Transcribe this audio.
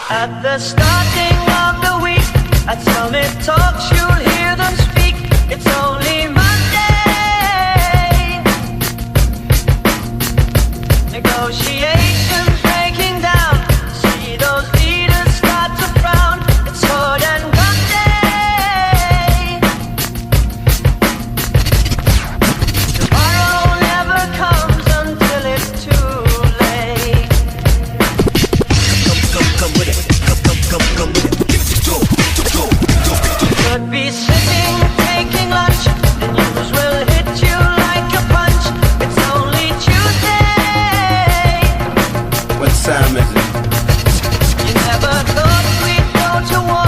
At the starting of the week, at Summit Talks, you'll hear them speak. It's only Monday. Negotiate.